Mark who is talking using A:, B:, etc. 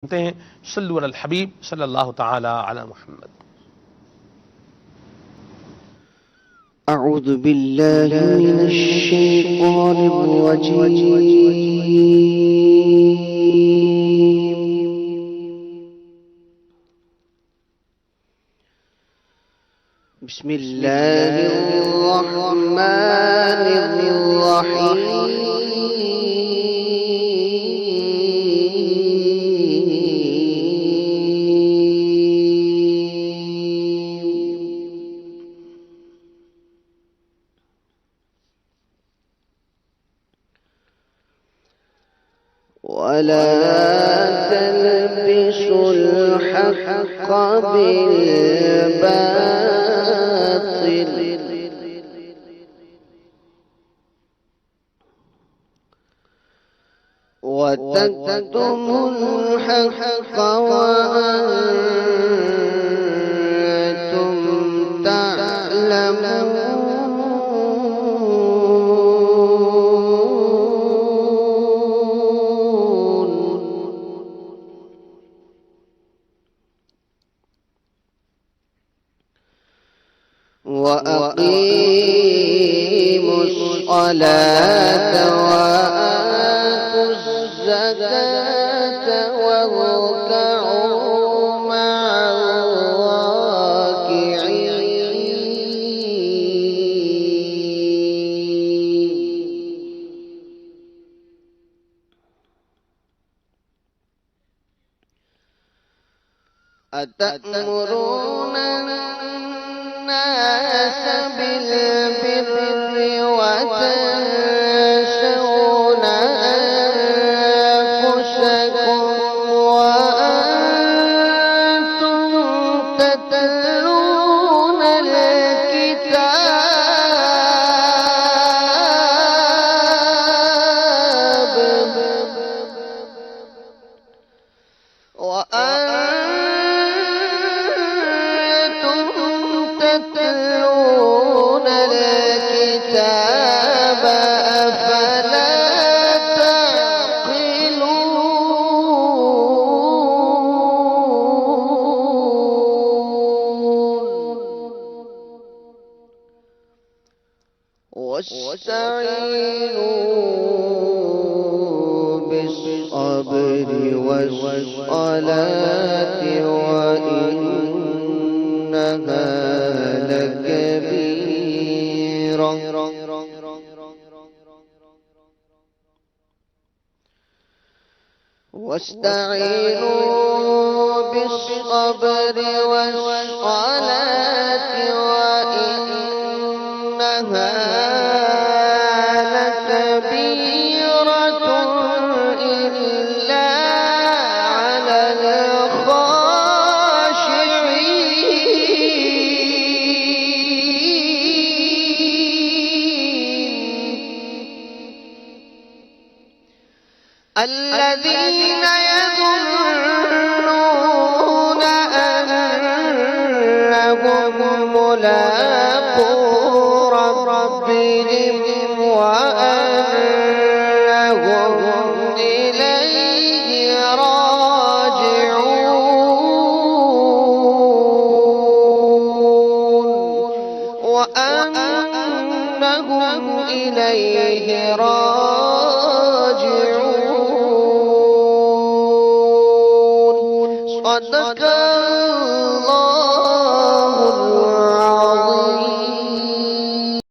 A: हैं सल्लु अलल हबीब सल्लल्लाहु ताला अला मुहम्मद।
B: अऊज़ु बिल्लाहि मिनश शैतानिर रजीम। बिस्मिल्लाहिर रहमानिर रहीम। वला तल्बिसुल हक़्क़ बिल बातिल वतक्तुमुल हक़्क़ वअंतुम तअलमून। وأقيموا الصلاة وآتوا الزكاة واركعوا مع الراكعين. أتأمرون الناس بالبر وتنسون أنفسكم وأنتم تتلون الكتاب أفلا تعقلون. واستعينوا بالصبر والصلاة وإنها لكبيرة. واستعينوا بالصبر والصلاة وإنها لكبيرة إلا على الخاشعين الذين يظنون أنهم ملاقو ربهم وأنهم إليه راجعون وأنهم إليه راجعون. صدق الله